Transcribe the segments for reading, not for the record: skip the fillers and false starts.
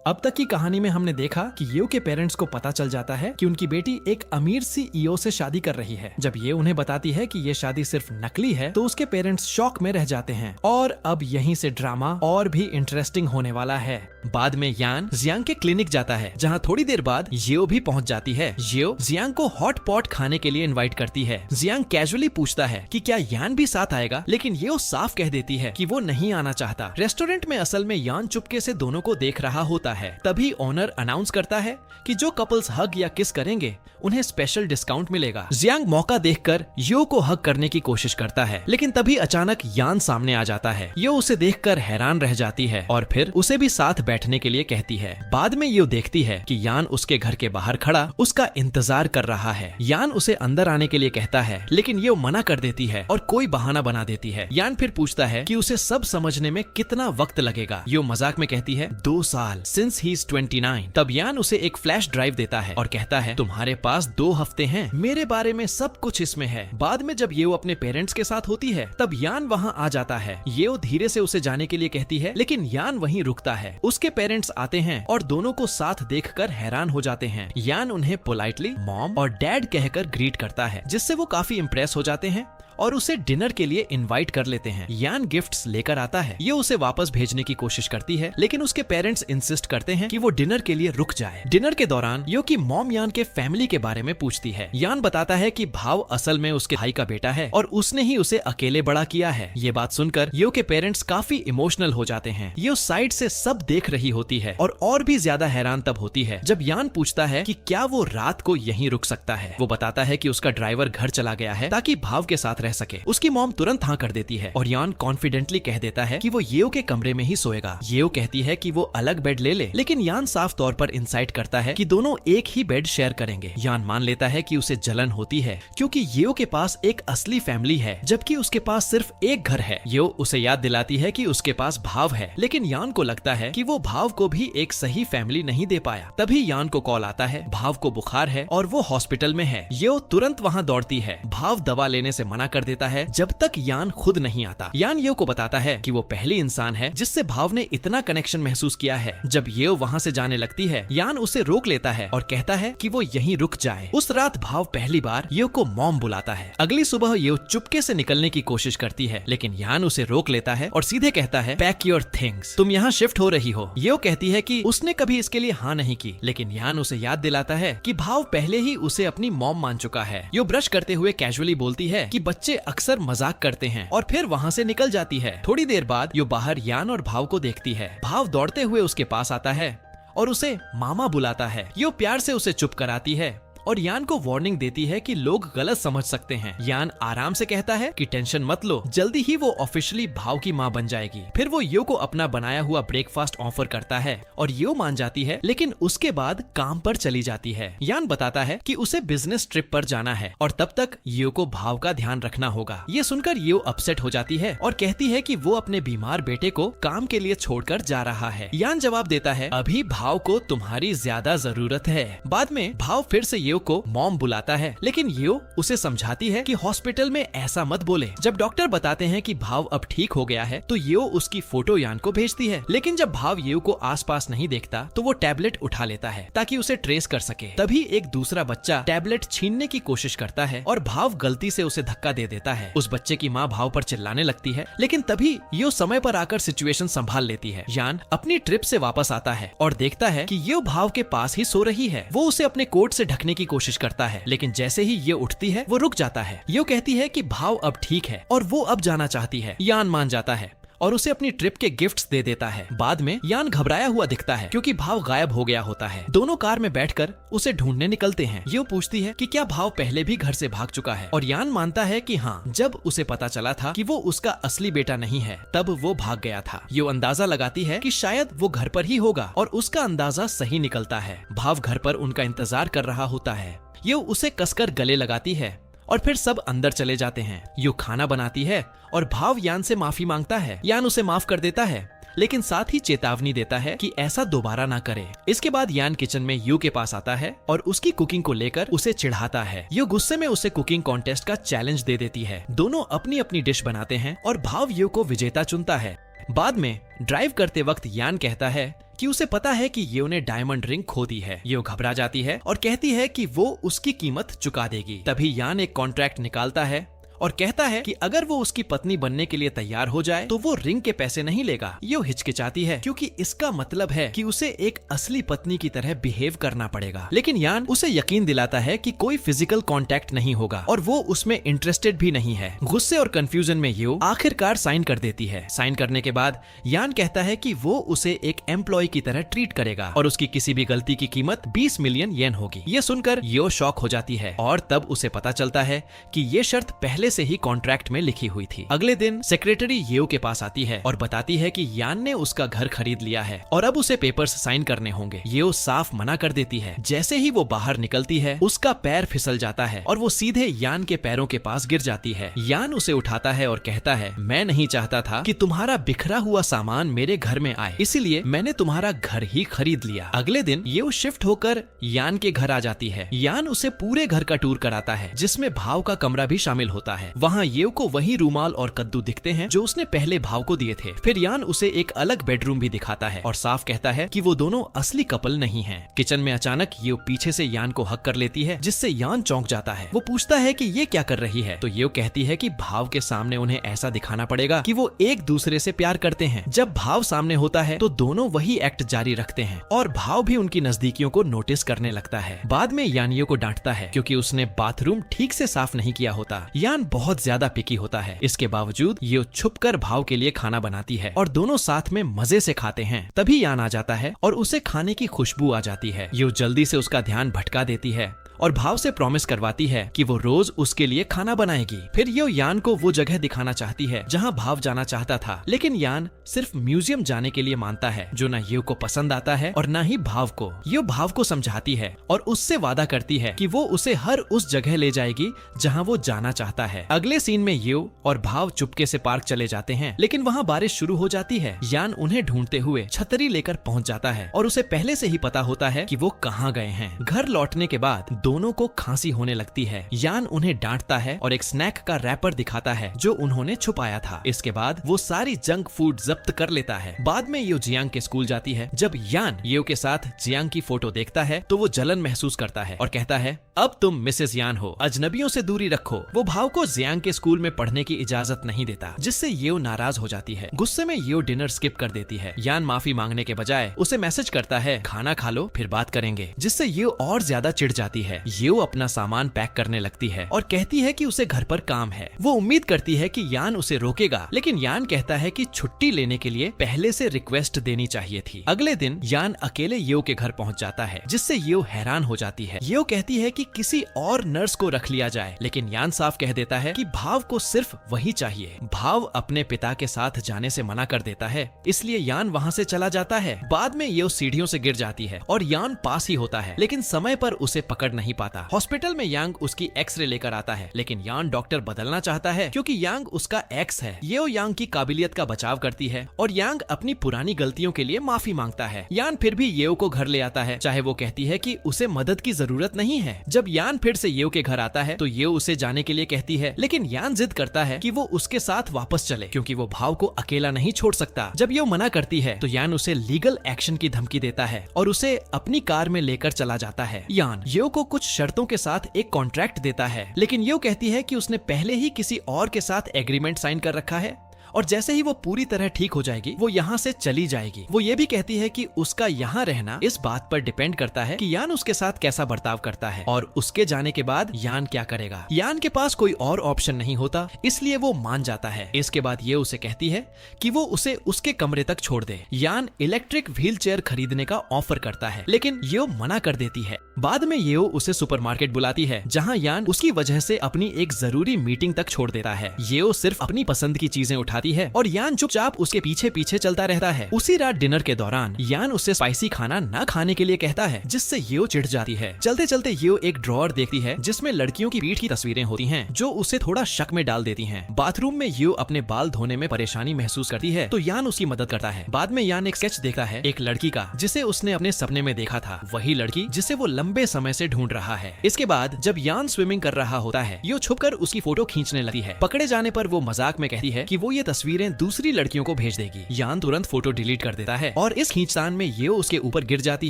अब तक की कहानी में हमने देखा कि येव के पेरेंट्स को पता चल जाता है कि उनकी बेटी एक अमीर सी ईओ से शादी कर रही है। जब ये उन्हें बताती है कि ये शादी सिर्फ नकली है तो उसके पेरेंट्स शॉक में रह जाते हैं और अब यहीं से ड्रामा और भी इंटरेस्टिंग होने वाला है। बाद में यान जियांग के क्लिनिक जाता है जहाँ थोड़ी देर बाद येव भी पहुँच जाती है। येव जियांग को हॉट पॉट खाने के लिए इन्वाइट करती है। जियांग कैजुअली पूछता है कि क्या यान भी साथ आएगा, लेकिन येव साफ कह देती है कि वो नहीं आना चाहता। रेस्टोरेंट में असल में यान चुपके से दोनों को देख रहा होता है। तभी ओनर अनाउंस करता है कि जो कपल्स हग या किस करेंगे उन्हें स्पेशल डिस्काउंट मिलेगा। जियांग मौका देखकर यो को हग करने की कोशिश करता है, लेकिन तभी अचानक यान सामने आ जाता है। यो उसे देखकर हैरान रह जाती है और फिर उसे भी साथ बैठने के लिए कहती है। बाद में यो देखती है कि यान उसके घर के बाहर खड़ा उसका इंतजार कर रहा है। यान उसे अंदर आने के लिए कहता है, लेकिन यो मना कर देती है और कोई बहाना बना देती है। यान फिर पूछता है कि उसे सब समझने में कितना वक्त लगेगा। यो मजाक में कहती है 2 साल, सिंस ही इज 29। तब यान उसे एक फ्लैश ड्राइव देता है और कहता है तुम्हारे पास 2 हफ्ते हैं, मेरे बारे में सब कुछ इसमें है। बाद में जब येव अपने पेरेंट्स के साथ होती है तब यान वहां आ जाता है। येव धीरे से उसे जाने के लिए कहती है, लेकिन यान वहीं रुकता है। उसके पेरेंट्स आते हैं और दोनों को साथ देखकर हैरान हो जाते हैं। यान उन्हें पोलाइटली मॉम और डैड कहकर ग्रीट करता है, जिससे वो काफी इम्प्रेस हो जाते हैं और उसे डिनर के लिए इनवाइट कर लेते हैं। यान गिफ्ट्स लेकर आता है। ये उसे वापस भेजने की कोशिश करती है, लेकिन उसके पेरेंट्स इंसिस्ट करते हैं कि वो डिनर के लिए रुक जाए। डिनर के दौरान यो की मॉम यान के फैमिली के बारे में पूछती है। यान बताता है कि भाव असल में उसके भाई का बेटा है और उसने ही उसे अकेले बड़ा किया है। ये बात सुनकर यो के पेरेंट्स काफी इमोशनल हो जाते हैं। यो साइड से सब देख रही होती है और भी ज्यादा हैरान तब होती है जब यान पूछता है कि क्या वो रात को यहीं रुक सकता है। वो बताता है कि उसका ड्राइवर घर चला गया है ताकि भाव के साथ रह सके। उसकी मॉम तुरंत हाँ कर देती है और यान कॉन्फिडेंटली कह देता है कि वो येव के कमरे में ही सोएगा। येव कहती है कि वो अलग बेड ले ले, लेकिन यान साफ तौर पर इंसाइट करता है कि दोनों एक ही बेड शेयर करेंगे। यान मान लेता है कि उसे जलन होती है क्योंकि येव के पास एक असली फैमिली है जबकि उसके पास सिर्फ एक घर है। येव उसे याद दिलाती है कि उसके पास भाव है, लेकिन यान को लगता है कि वो भाव को भी एक सही फैमिली नहीं दे पाया। तभी यान को कॉल आता है, भाव को बुखार है और वो हॉस्पिटल में है। येव तुरंत वहाँ दौड़ती है। भाव दवा लेने से मना कर देता है जब तक यान खुद नहीं आता। यान येव को बताता है कि वो पहली इंसान है जिससे भाव ने इतना कनेक्शन महसूस किया है। जब येव वहाँ से जाने लगती है, यान उसे रोक लेता है और कहता है कि वो यहीं रुक जाए। उस रात भाव पहली बार येव को मॉम बुलाता है। अगली सुबह येव चुपके से निकलने की कोशिश करती है, लेकिन यान उसे रोक लेता है और सीधे कहता है पैक योर थिंग्स, तुम यहाँ शिफ्ट हो रही हो। येव कहती है कि उसने कभी इसके लिए हाँ नहीं की, लेकिन यान उसे याद दिलाता है कि भाव पहले ही उसे अपनी मॉम मान चुका है। यो ब्रश करते हुए कैजुअली बोलती है कि बच्चे अक्सर मजाक करते हैं और फिर वहाँ से निकल जाती है। थोड़ी देर बाद यो बाहर यान और भाव को देखती है। भाव दौड़ते हुए उसके पास आता है और उसे मामा बुलाता है। यो प्यार से उसे चुप कराती है और यान को वार्निंग देती है कि लोग गलत समझ सकते हैं। यान आराम से कहता है कि टेंशन मत लो, जल्दी ही वो ऑफिशियली भाव की माँ बन जाएगी। फिर वो यो को अपना बनाया हुआ ब्रेकफास्ट ऑफर करता है और यो मान जाती है, लेकिन उसके बाद काम पर चली जाती है। यान बताता है कि उसे बिजनेस ट्रिप पर जाना है और तब तक यो को भाव का ध्यान रखना होगा। ये सुनकर यो अपसेट हो जाती है और कहती है कि वो अपने बीमार बेटे को काम के लिए छोड़कर जा रहा है। यान जवाब देता है, अभी भाव को तुम्हारी ज्यादा जरूरत है। बाद में भाव फिर से को मॉम बुलाता है, लेकिन यो उसे समझाती है कि हॉस्पिटल में ऐसा मत बोले। जब डॉक्टर बताते हैं कि भाव अब ठीक हो गया है तो यो उसकी फोटो यान को भेजती है, लेकिन जब भाव यो को आसपास नहीं देखता तो वो टैबलेट उठा लेता है ताकि उसे ट्रेस कर सके। तभी एक दूसरा बच्चा टैबलेट छीनने की कोशिश करता है और भाव गलती से उसे धक्का दे देता है। उस बच्चे की माँ भाव पर चिल्लाने लगती है, लेकिन तभी यो समय पर आकर सिचुएशन संभाल लेती है। यान अपनी ट्रिप से वापस आता है और देखता है कि यो भाव के पास ही सो रही है। वो उसे अपने कोट से ढकने की कोशिश करता है, लेकिन जैसे ही ये उठती है वो रुक जाता है। यो कहती है कि भाव अब ठीक है और वो अब जाना चाहती है। यान मान जाता है और उसे अपनी ट्रिप के गिफ्ट्स दे देता है। बाद में यान घबराया हुआ दिखता है क्योंकि भाव गायब हो गया होता है। दोनों कार में बैठकर उसे ढूंढने निकलते हैं। यो पूछती है कि क्या भाव पहले भी घर से भाग चुका है और यान मानता है कि हाँ, जब उसे पता चला था कि वो उसका असली बेटा नहीं है तब वो भाग गया था। यो अंदाजा लगाती है कि शायद वो घर पर ही होगा और उसका अंदाजा सही निकलता है। भाव घर पर उनका इंतजार कर रहा होता है। यो उसे कसकर गले लगाती है और फिर सब अंदर चले जाते हैं। यो खाना बनाती है और भाव यान से माफी मांगता है। यान उसे माफ कर देता है, लेकिन साथ ही चेतावनी देता है कि ऐसा दोबारा ना करे। इसके बाद यान किचन में यू के पास आता है और उसकी कुकिंग को लेकर उसे चिढ़ाता है। यू गुस्से में उसे कुकिंग कॉन्टेस्ट का चैलेंज दे देती है। दोनों अपनी अपनी डिश बनाते हैं और भाव यू को विजेता चुनता है। बाद में ड्राइव करते वक्त यान कहता है कि उसे पता है कि येओ ने डायमंड रिंग खो दी है। येओ घबरा जाती है और कहती है कि वो उसकी कीमत चुका देगी। तभी यान एक कॉन्ट्रैक्ट निकालता है और कहता है कि अगर वो उसकी पत्नी बनने के लिए तैयार हो जाए तो वो रिंग के पैसे नहीं लेगा। येओ हिचकिचाती है क्योंकि इसका मतलब है कि उसे एक असली पत्नी की तरह बिहेव करना पड़ेगा। लेकिन यान उसे यकीन दिलाता है कि कोई फिजिकल कांटेक्ट नहीं होगा और वो उसमें इंटरेस्टेड भी नहीं है। गुस्से और कंफ्यूजन में येओ आखिरकार साइन कर देती है। साइन करने के बाद यान कहता है कि वो उसे एक एम्प्लॉय की तरह ट्रीट करेगा और उसकी किसी भी गलती की कीमत 20 मिलियन येन होगी। ये सुनकर येओ शॉक हो जाती है और तब उसे पता चलता है कि ये शर्त पहले से ही कॉन्ट्रैक्ट में लिखी हुई थी। अगले दिन सेक्रेटरी येओ के पास आती है और बताती है कि यान ने उसका घर खरीद लिया है और अब उसे पेपर्स साइन करने होंगे। येओ साफ मना कर देती है। जैसे ही वो बाहर निकलती है उसका पैर फिसल जाता है और वो सीधे यान के पैरों के पास गिर जाती है। यान उसे उठाता है और कहता है, मैं नहीं चाहता था कि तुम्हारा बिखरा हुआ सामान मेरे घर में आए, इसीलिए मैंने तुम्हारा घर ही खरीद लिया। अगले दिन येओ शिफ्ट होकर यान के घर आ जाती है। यान उसे पूरे घर का टूर कराता है जिसमें भाव का कमरा भी शामिल होता है। वहाँ येओ को वही रूमाल और कद्दू दिखते हैं जो उसने पहले भाव को दिए थे। फिर यान उसे एक अलग बेडरूम भी दिखाता है और साफ कहता है कि वो दोनों असली कपल नहीं हैं। किचन में अचानक येओ पीछे से यान को हक कर लेती है जिससे यान चौंक जाता है। वो पूछता है कि ये क्या कर रही है तो येओ कहती है कि भाव के सामने उन्हें ऐसा दिखाना पड़ेगा कि वो एक दूसरे से प्यार करते हैं। जब भाव सामने होता है तो दोनों वही एक्ट जारी रखते हैं और भाव भी उनकी नजदीकियों को नोटिस करने लगता है। बाद में यान येओ को डांटता है क्योंकि उसने बाथरूम ठीक से साफ नहीं किया होता। यान बहुत ज्यादा पिकी होता है। इसके बावजूद ये छुपकर भाव के लिए खाना बनाती है और दोनों साथ में मजे से खाते हैं। तभी यान आ जाता है और उसे खाने की खुशबू आ जाती है। ये जल्दी से उसका ध्यान भटका देती है और भाव से प्रॉमिस करवाती है कि वो रोज उसके लिए खाना बनाएगी। फिर ये यान को वो जगह दिखाना चाहती है जहाँ भाव जाना चाहता था, लेकिन यान सिर्फ म्यूजियम जाने के लिए मानता है जो न ये को पसंद आता है और न ही भाव को। ये भाव को समझाती है और उससे वादा करती है कि वो उसे हर उस जगह ले जाएगी जहाँ वो जाना चाहता है। अगले सीन में ये और भाव चुपके से पार्क चले जाते हैं, लेकिन वहाँ बारिश शुरू हो जाती है। यान उन्हें ढूंढते हुए छतरी लेकर पहुँच जाता है और उसे पहले से ही पता होता है कि वो कहाँ गए हैं। घर लौटने के बाद दोनों को खांसी होने लगती है। यान उन्हें डांटता है और एक स्नैक का रैपर दिखाता है जो उन्होंने छुपाया था। इसके बाद वो सारी जंक फूड जब्त कर लेता है। बाद में ये जियांग के स्कूल जाती है। जब यान येओ के साथ जियांग की फोटो देखता है तो वो जलन महसूस करता है और कहता है, अब तुम मिसेस यान हो, अजनबियों से दूरी रखो। वो भाव को जियांग के स्कूल में पढ़ने की इजाजत नहीं देता, जिससे येओ नाराज हो जाती है। गुस्से में येओ डिनर स्किप कर देती है। यान माफी मांगने के बजाय उसे मैसेज करता है, खाना खा लो फिर बात करेंगे, जिससे येओ और ज्यादा चिढ़ जाती है। येओ अपना सामान पैक करने लगती है और कहती है कि उसे घर पर काम है। वो उम्मीद करती है कि यान उसे रोकेगा, लेकिन यान कहता है कि छुट्टी लेने के लिए पहले से रिक्वेस्ट देनी चाहिए थी। अगले दिन यान अकेले येओ के घर पहुंच जाता है, जिससे येओ हैरान हो जाती है। येओ कहती है कि किसी और नर्स को रख लिया जाए, लेकिन यान साफ कह देता है कि भाव को सिर्फ वही चाहिए। भाव अपने पिता के साथ जाने से मना कर देता है, इसलिए यान वहाँ से चला जाता है। बाद में येओ सीढ़ियों से गिर जाती है और यान पास ही होता है, लेकिन समय पर उसे पकड़ नहीं पाता। हॉस्पिटल में यांग उसकी एक्सरे लेकर आता है, लेकिन यान डॉक्टर बदलना चाहता है क्योंकि यांग उसका एक्स है। येओ यांग की काबिलियत का बचाव करती है और यांग अपनी पुरानी गलतियों के लिए माफी मांगता है। यान फिर भी येओ को घर ले आता है, चाहे वो कहती है कि उसे मदद की जरूरत नहीं है। जब यान फिर से येओ के घर आता है तो येओ उसे जाने के लिए कहती है, लेकिन यान जिद करता है कि वो उसके साथ वापस चले क्योंकि वो भाव को अकेला नहीं छोड़ सकता। जब येओ मना करती है तो यान उसे लीगल एक्शन की धमकी देता है और उसे अपनी कार में लेकर चला जाता है। यान येओ को कुछ शर्तों के साथ एक कॉन्ट्रैक्ट देता है, लेकिन येओ कहती है कि उसने पहले ही किसी और के साथ एग्रीमेंट साइन कर रखा है और जैसे ही वो पूरी तरह ठीक हो जाएगी वो यहाँ से चली जाएगी। वो ये भी कहती है कि उसका यहाँ रहना इस बात पर डिपेंड करता है कि यान उसके साथ कैसा बर्ताव करता है और उसके जाने के बाद यान क्या करेगा। यान के पास कोई और ऑप्शन नहीं होता, इसलिए वो मान जाता है। इसके बाद ये उसे कहती है कि वो उसे उसके कमरे तक छोड़ दे। यान इलेक्ट्रिक व्हील चेयर खरीदने का ऑफर करता है, लेकिन ये मना कर देती है। बाद में ये उसे सुपरमार्केट बुलाती है, जहाँ यान उसकी वजह से अपनी एक जरूरी मीटिंग तक छोड़ देता है। ये सिर्फ अपनी पसंद की चीजें उठाती है और यान चुपचाप उसके पीछे पीछे चलता रहता है। उसी रात डिनर के दौरान यान उससे स्पाइसी खाना न खाने के लिए कहता है, जिससे ये चिढ़ जाती है। चलते चलते ये एक ड्रॉअर देखती है जिसमें लड़कियों की पीठ की तस्वीरें होती हैं, जो उसे थोड़ा शक में डाल देती हैं। बाथरूम में ये अपने बाल धोने में परेशानी महसूस करती है तो यान उसकी मदद करता है। बाद में यान एक स्केच देखता है एक लड़की का जिसे उसने अपने सपने में देखा था, वही लड़की जिसे वो लंबे समय से ढूंढ रहा है। इसके बाद जब यान स्विमिंग कर रहा होता है, ये छुपकर उसकी फोटो खींचने लगती है। पकड़े जाने पर वो मजाक में कहती है कि वो ये तस्वीरें दूसरी लड़कियों को भेज देगी। यान तुरंत फोटो डिलीट कर देता है और इस खींचतान में येओ उसके ऊपर गिर जाती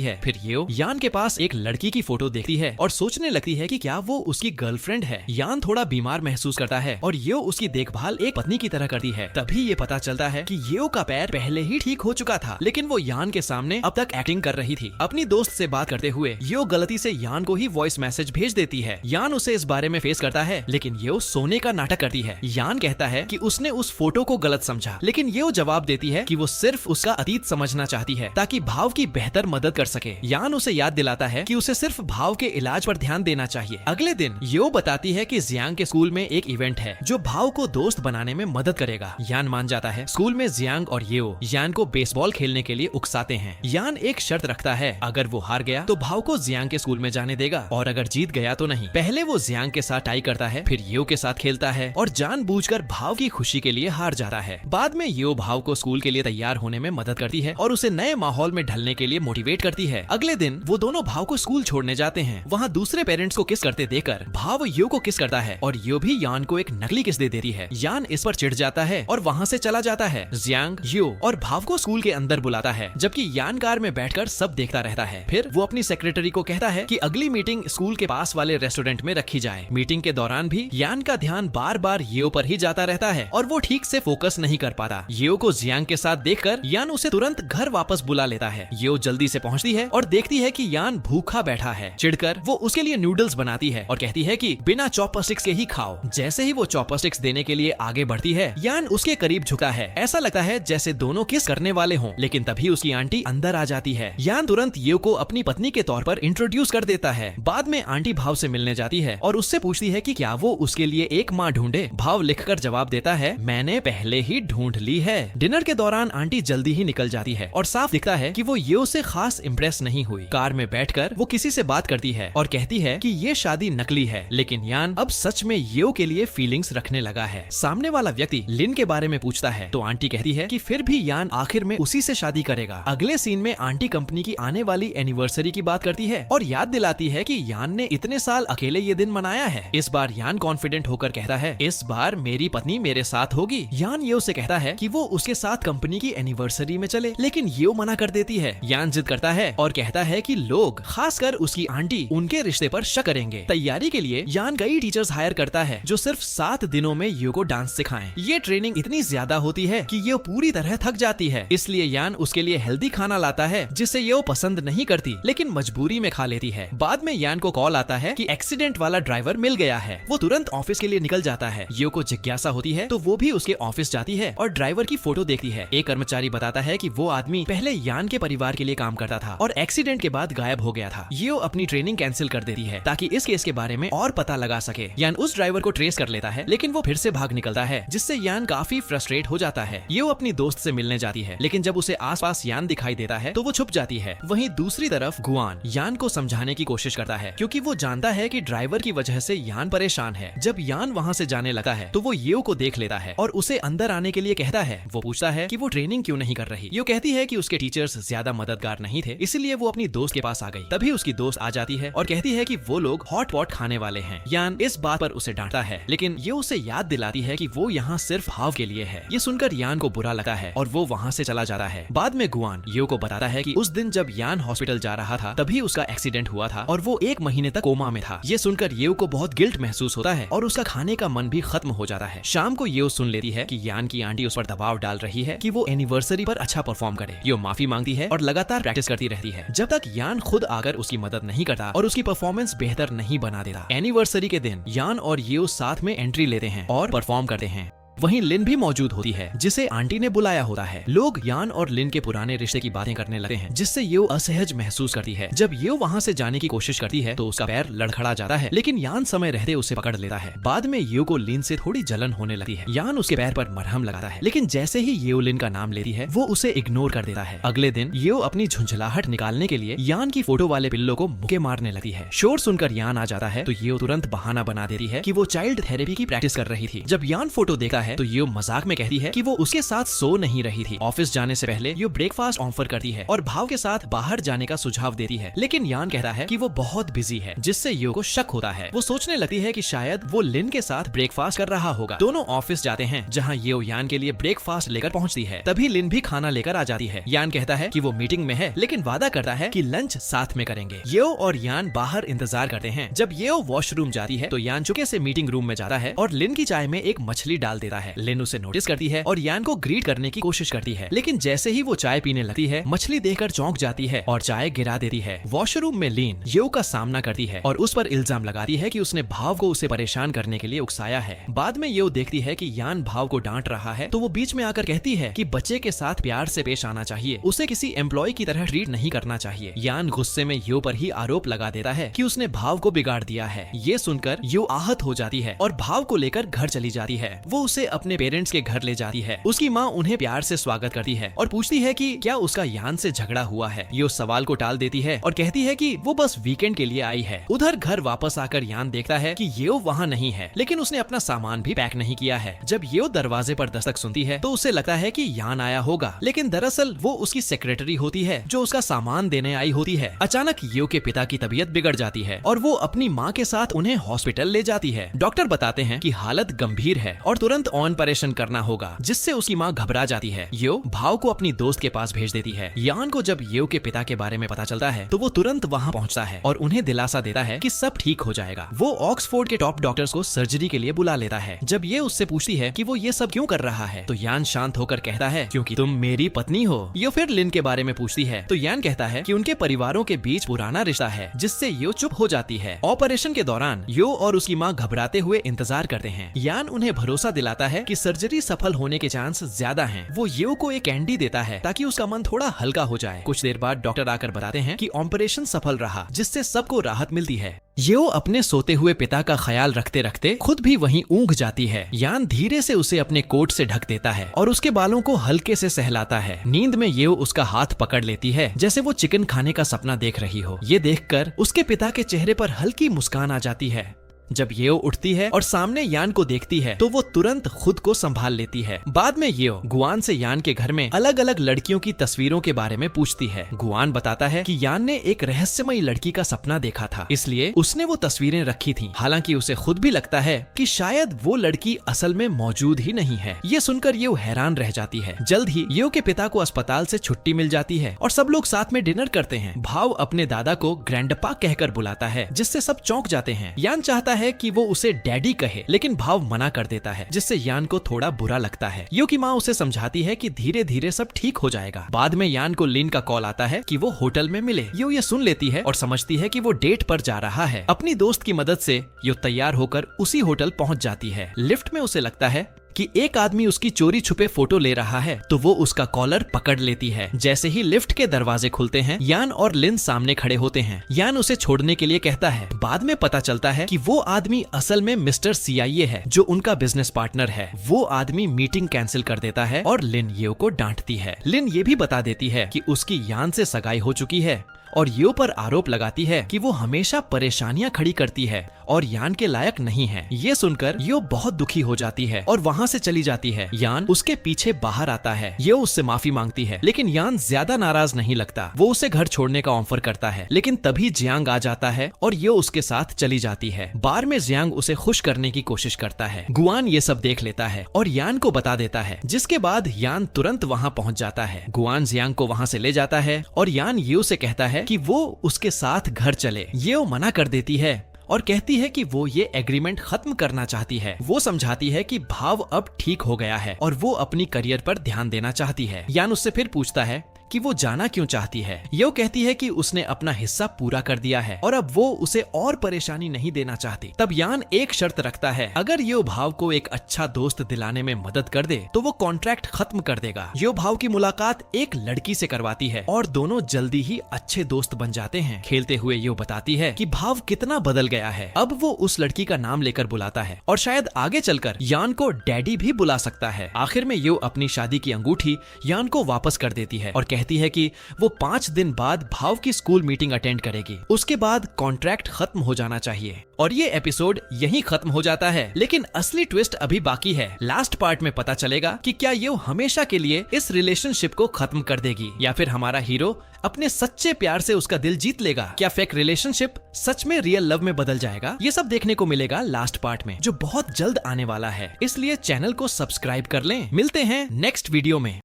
है। फिर येओ यान के पास एक लड़की की फोटो देखती है और सोचने लगती है कि क्या वो उसकी गर्लफ्रेंड है। यान थोड़ा बीमार महसूस करता है और येओ उसकी देखभाल एक पत्नी की तरह करती है। तभी ये पता चलता है कि येओ का पैर पहले ही ठीक हो चुका था, लेकिन वो यान के सामने अब तक एक्टिंग कर रही थी। अपनी दोस्त से बात करते हुए येओ गलती से यान को ही वॉइस मैसेज भेज देती है। यान उसे इस बारे में फेस करता है, लेकिन येओ सोने का नाटक करती है। यान कहता है कि उसने उस फोटो को गलत समझा, लेकिन येओ जवाब देती है कि वो सिर्फ उसका अतीत समझना चाहती है ताकि भाव की बेहतर मदद कर सके। यान उसे याद दिलाता है कि उसे सिर्फ भाव के इलाज पर ध्यान देना चाहिए। अगले दिन येओ बताती है कि जियांग के स्कूल में एक इवेंट है जो भाव को दोस्त बनाने में मदद करेगा। यान मान जाता है। स्कूल में जियांग और येओ यान को बेसबॉल खेलने के लिए उकसाते हैं। यान एक शर्त रखता है, अगर वो हार गया तो भाव को जियांग के स्कूल में जाने देगा और अगर जीत गया तो नहीं। पहले वो जियांग के साथ टाई करता है, फिर येओ के साथ खेलता है और जानबूझकर भाव की खुशी के लिए हार जाता है। बाद में येओ भाव को स्कूल के लिए तैयार होने में मदद करती है और उसे नए माहौल में ढलने के लिए मोटिवेट करती है। अगले दिन वो दोनों भाव को स्कूल छोड़ने जाते हैं। वहाँ दूसरे पेरेंट्स को किस करते देखकर भाव येओ को किस करता है और येओ भी यान को एक नकली किस दे देती है। यान इस पर चिढ़ जाता है और वहाँ से चला जाता है। जियांग, येओ और भाव को स्कूल के अंदर बुलाता है, जबकि यान कार में बैठकर सब देखता रहता है। फिर वो अपनी सेक्रेटरी को कहता है कि अगली मीटिंग स्कूल के पास वाले रेस्टोरेंट में रखी जाए। मीटिंग के दौरान भी यान का ध्यान बार बार येओ पर ही जाता रहता है और वो ठीक से फोकस नहीं कर पाता। येओ को जियांग के साथ देखकर यान उसे तुरंत घर वापस बुला लेता है। येओ जल्दी से पहुंचती है और देखती है कि यान भूखा बैठा है। चिढ़कर वो उसके लिए नूडल्स बनाती है और कहती है कि बिना चॉपस्टिक्स के ही खाओ। जैसे ही वो चॉपस्टिक्स देने के लिए आगे बढ़ती है, यान उसके करीब झुका है। ऐसा लगता है जैसे दोनों किस करने वाले हों, लेकिन तभी उसकी आंटी अंदर आ जाती है। यान तुरंत येओ को अपनी पत्नी के तौर पर इंट्रोड्यूस कर देता है। बाद में आंटी भाव से मिलने जाती है और उससे पूछती है कि क्या वो उसके लिए एक माँ ढूंढे। भाव लिखकर जवाब देता है, मैंने पहले ही ढूंढ ली है। डिनर के दौरान आंटी जल्दी ही निकल जाती है और साफ दिखता है कि वो येओ से खास इम्प्रेस नहीं हुई। कार में बैठकर वो किसी से बात करती है और कहती है कि ये शादी नकली है, लेकिन यान अब सच में येओ के लिए फीलिंग्स रखने लगा है। सामने वाला व्यक्ति लिन के बारे में पूछता है तो आंटी कहती है कि फिर भी यान आखिर में उसी से शादी करेगा। अगले सीन में आंटी कंपनी की आने वाली एनिवर्सरी की बात करती है और याद दिलाती है कि यान ने इतने साल अकेले ये दिन मनाया है। इस बार यान कॉन्फिडेंट होकर कहता है, इस बार मेरी पत्नी मेरे साथ होगी। यान येओ से कहता है कि वो उसके साथ कंपनी की एनिवर्सरी में चले, लेकिन येओ मना कर देती है। यान जिद करता है और कहता है कि लोग, खासकर उसकी आंटी, उनके रिश्ते पर शक करेंगे। तैयारी के लिए यान कई टीचर्स हायर करता है जो सिर्फ 7 दिनों में येओ को डांस सिखाएं। ये ट्रेनिंग इतनी ज्यादा होती है कि येओ पूरी तरह थक जाती है, इसलिए यान उसके लिए हेल्दी खाना लाता है जिसे येओ पसंद नहीं करती, लेकिन मजबूरी में खा लेती है। बाद में यान को कॉल आता है कि एक्सीडेंट वाला ड्राइवर मिल गया है। वो तुरंत ऑफिस के लिए निकल जाता है। येओ को जिज्ञासा होती है तो वो भी उसके ऑफिस जाती है और ड्राइवर की फोटो देखती है। एक कर्मचारी बताता है कि वो आदमी पहले यान के परिवार के लिए काम करता था और एक्सीडेंट के बाद गायब हो गया था। येओ अपनी ट्रेनिंग कैंसिल कर देती है ताकि इस केस के बारे में और पता लगा सके। यान उस ड्राइवर को ट्रेस कर लेता है, लेकिन वो फिर से भाग निकलता है, जिससे यान काफी फ्रस्ट्रेट हो जाता है। येओ अपनी दोस्त से मिलने जाती है, लेकिन जब उसे आसपास यान दिखाई देता है तो वो छुप जाती है। वहीं दूसरी तरफ गुआन यान को समझाने की कोशिश करता है, क्योंकि वो जानता है कि ड्राइवर की वजह से यान परेशान है। जब यान वहाँ से जाने लगता है तो वो येओ को देख लेता है और उसे अंदर आने के लिए कहता है। वो पूछता है कि वो ट्रेनिंग क्यों नहीं कर रही। येओ कहती है कि उसके टीचर्स ज्यादा मददगार नहीं थे, इसलिए वो अपनी दोस्त के पास आ गई। तभी उसकी दोस्त आ जाती है और कहती है कि वो लोग हॉट पॉट खाने वाले हैं। यान इस बात पर उसे डांटता है, लेकिन ये उसे याद दिलाती है कि वो यहाँ सिर्फ भाव के लिए है। ये सुनकर यान को बुरा लगता है और वो वहाँ से चला जाता है। बाद में गुआन येओ को बताता है कि उस दिन जब यान हॉस्पिटल जा रहा था तभी उसका एक्सीडेंट हुआ था और वो 1 महीने तक कोमा में था। ये सुनकर येओ को बहुत गिल्ट महसूस होता है और उसका खाने का मन भी खत्म हो जाता है। शाम को येओ सुन लेती है कि यान की आंटी उस पर दबाव डाल रही है कि वो एनिवर्सरी पर अच्छा परफॉर्म करे। येओ माफी मांगती है और लगातार प्रैक्टिस करती रहती है जब तक यान खुद आकर उसकी मदद नहीं करता और उसकी परफॉर्मेंस बेहतर नहीं बना देता। एनिवर्सरी के दिन यान और येओ साथ में एंट्री लेते हैं और परफॉर्म करते हैं। वहीं लिन भी मौजूद होती है, जिसे आंटी ने बुलाया होता है। लोग यान और लिन के पुराने रिश्ते की बातें करने लगते हैं, जिससे येओ असहज महसूस करती है। जब येओ वहाँ से जाने की कोशिश करती है तो उसका पैर लड़खड़ा जाता है, लेकिन यान समय रहते उसे पकड़ लेता है। बाद में येओ को लिन से थोड़ी जलन होने लगती है। यान उसके पैर पर मरहम लगाता है, लेकिन जैसे ही येओ लिन का नाम लेती है वो उसे इग्नोर कर देता है। अगले दिन येओ अपनी झुंझलाहट निकालने के लिए यान की फोटो वाले पिल्लो को मुक्के मारने लगती है। शोर सुनकर यान आ जाता है तो येओ तुरंत बहाना बना देती है कि वो चाइल्ड थेरेपी की प्रैक्टिस कर रही थी। जब यान फोटो देखता है तो यो मजाक में कहती है कि वो उसके साथ सो नहीं रही थी। ऑफिस जाने से पहले यो ब्रेकफास्ट ऑफर करती है और भाव के साथ बाहर जाने का सुझाव देती है, लेकिन यान कहता है कि वो बहुत बिजी है, जिससे यो को शक होता है। वो सोचने लगती है कि शायद वो लिन के साथ ब्रेकफास्ट कर रहा होगा। दोनों ऑफिस जाते हैं जहाँ यो यान के लिए ब्रेकफास्ट लेकर पहुँचती है। तभी लिन भी खाना लेकर आ जाती है। यान कहता है कि वो मीटिंग में है, लेकिन वादा करता है कि लंच साथ में करेंगे। यो और यान बाहर इंतजार करते हैं। जब यो वॉशरूम जाती है तो यान चुपके से मीटिंग रूम में जाता है और लिन की चाय में एक मछली डाल देता है। लिन उसे नोटिस करती है और यान को ग्रीट करने की कोशिश करती है, लेकिन जैसे ही वो चाय पीने लगती है मछली देखकर चौंक जाती है और चाय गिरा देती है। वॉशरूम में लिन यो का सामना करती है और उस पर इल्जाम लगाती है कि उसने भाव को उसे परेशान करने के लिए उकसाया है। बाद में यो देखती है कि यान भाव को डांट रहा है तो वो बीच में आकर कहती है कि बच्चे के साथ प्यार से पेश आना चाहिए, उसे किसी एम्प्लॉय की तरह ट्रीट नहीं करना चाहिए। यान गुस्से में यो पर ही आरोप लगा देता है कि उसने भाव को बिगाड़ दिया है। ये सुनकर यो आहत हो जाती है और भाव को लेकर घर चली जाती है। वो उसे अपने पेरेंट्स के घर ले जाती है। उसकी माँ उन्हें प्यार से स्वागत करती है और पूछती है कि क्या उसका यान से झगड़ा हुआ है। यो सवाल को टाल देती है और कहती है कि वो बस वीकेंड के लिए आई है। उधर घर वापस आकर यान देखता है कि यो वहाँ नहीं है, लेकिन उसने अपना सामान भी पैक नहीं किया है। जब यो दरवाजे पर दस्तक सुनती है तो उसे लगता है कि यान आया होगा, लेकिन दरअसल वो उसकी सेक्रेटरी होती है जो उसका सामान देने आई होती है। अचानक यो के पिता की तबीयत बिगड़ जाती है और वो अपनी माँ के साथ उन्हें हॉस्पिटल ले जाती है। डॉक्टर बताते हैं कि हालत गंभीर है और तुरंत ऑपरेशन करना होगा, जिससे उसकी माँ घबरा जाती है। यो भाव को अपनी दोस्त के पास भेज देती है। यान को जब यो के पिता के बारे में पता चलता है तो वो तुरंत वहाँ पहुँचता है और उन्हें दिलासा देता है कि सब ठीक हो जाएगा। वो ऑक्सफोर्ड के टॉप डॉक्टर्स को सर्जरी के लिए बुला लेता है। जब ये उससे पूछती है कि वो ये सब क्यों कर रहा है तो यान शांत होकर कहता है क्योंकि तुम मेरी पत्नी हो। यो फिर लिन के बारे में पूछती है तो यान कहता है कि उनके परिवारों के बीच पुराना रिश्ता है, जिससे यो चुप हो जाती है। ऑपरेशन के दौरान यो और उसकी माँ घबराते हुए इंतजार करते हैं। यान उन्हें भरोसा दिलाता है कि सर्जरी सफल होने के चांस ज्यादा हैं। वो यो को एक कैंडी देता है ताकि उसका मन थोड़ा हल्का हो जाए। कुछ देर बाद डॉक्टर आकर बताते हैं कि ऑपरेशन सफल रहा, जिससे सबको राहत मिलती है। यो अपने सोते हुए पिता का ख्याल रखते रखते खुद भी वहीं ऊँघ जाती है। यान धीरे से उसे अपने कोट से ढक देता है और उसके बालों को हल्के से सहलाता है। नींद में यो उसका हाथ पकड़ लेती है जैसे वो चिकन खाने का सपना देख रही हो। ये देखकर उसके पिता के चेहरे पर हल्की मुस्कान आ जाती है। जब येओ उठती है और सामने यान को देखती है तो वो तुरंत खुद को संभाल लेती है। बाद में येओ गुआन से यान के घर में अलग अलग लड़कियों की तस्वीरों के बारे में पूछती है। गुआन बताता है कि यान ने एक रहस्यमयी लड़की का सपना देखा था, इसलिए उसने वो तस्वीरें रखी थी। हालांकि उसे खुद भी लगता है कि शायद वो लड़की असल में मौजूद ही नहीं है। ये सुनकर येओ हैरान रह जाती है। जल्द ही येओ के पिता को अस्पताल से छुट्टी मिल जाती है और सब लोग साथ में डिनर करते हैं। भाव अपने दादा को ग्रैंडपा कहकर बुलाता है, जिससे सब चौंक जाते हैं। यान चाहता है कि वो उसे डैडी कहे, लेकिन भाव मना कर देता है, जिससे यान को थोड़ा बुरा लगता है। यो की माँ उसे समझाती है कि धीरे धीरे सब ठीक हो जाएगा। बाद में यान को लिन का कॉल आता है कि वो होटल में मिले। यो ये सुन लेती है और समझती है कि वो डेट पर जा रहा है। अपनी दोस्त की मदद से यो तैयार होकर उसी होटल पहुँच जाती है। लिफ्ट में उसे लगता है कि एक आदमी उसकी चोरी छुपे फोटो ले रहा है, तो वो उसका कॉलर पकड़ लेती है। जैसे ही लिफ्ट के दरवाजे खुलते हैं, यान और लिन सामने खड़े होते हैं। यान उसे छोड़ने के लिए कहता है। बाद में पता चलता है कि वो आदमी असल में मिस्टर CIA है, जो उनका बिजनेस पार्टनर है। वो आदमी मीटिंग कैंसिल कर देता है और लिन येओ को डांटती है। लिन ये भी बता देती है कि उसकी यान से सगाई हो चुकी है और यो पर आरोप लगाती है कि वो हमेशा परेशानियां खड़ी करती है और यान के लायक नहीं है। ये सुनकर यो बहुत दुखी हो जाती है और वहाँ से चली जाती है। यान उसके पीछे बाहर आता है। यो उससे माफी मांगती है, लेकिन यान ज्यादा नाराज नहीं लगता। वो उसे घर छोड़ने का ऑफर करता है, लेकिन तभी जियांग आ जाता है और यो उसके साथ चली जाती है। बार में जियांग उसे खुश करने की कोशिश करता है। गुआन ये सब देख लेता है और यान को बता देता है, जिसके बाद यान तुरंत वहाँ पहुँच जाता है। गुआन जियांग को वहाँ से ले जाता है और यान यो से कहता है कि वो उसके साथ घर चले। ये मना कर देती है और कहती है कि वो ये एग्रीमेंट खत्म करना चाहती है। वो समझाती है कि भाव अब ठीक हो गया है और वो अपनी करियर पर ध्यान देना चाहती है। यान उससे फिर पूछता है कि वो जाना क्यों चाहती है। यो कहती है कि उसने अपना हिस्सा पूरा कर दिया है और अब वो उसे और परेशानी नहीं देना चाहती। तब यान एक शर्त रखता है, अगर यो भाव को एक अच्छा दोस्त दिलाने में मदद कर दे तो वो कॉन्ट्रैक्ट खत्म कर देगा। यो भाव की मुलाकात एक लड़की से करवाती है और दोनों जल्दी ही अच्छे दोस्त बन जाते हैं। खेलते हुए यो बताती है कि भाव कितना बदल गया है। अब वो उस लड़की का नाम लेकर बुलाता है और शायद आगे चलकर यान को डैडी भी बुला सकता है। आखिर में यो अपनी शादी की अंगूठी यान को वापस कर देती है और कहती कहती है कि वो 5 दिन बाद भाव की स्कूल मीटिंग अटेंड करेगी। उसके बाद कॉन्ट्रैक्ट खत्म हो जाना चाहिए और ये एपिसोड यहीं खत्म हो जाता है। लेकिन असली ट्विस्ट अभी बाकी है। लास्ट पार्ट में पता चलेगा कि क्या ये हमेशा के लिए इस रिलेशनशिप को खत्म कर देगी या फिर हमारा हीरो अपने सच्चे प्यार से उसका दिल जीत लेगा। क्या फेक रिलेशनशिप सच में रियल लव में बदल जाएगा? ये सब देखने को मिलेगा लास्ट पार्ट में, जो बहुत जल्द आने वाला है। इसलिए चैनल को सब्सक्राइब कर लें। मिलते हैं नेक्स्ट वीडियो में।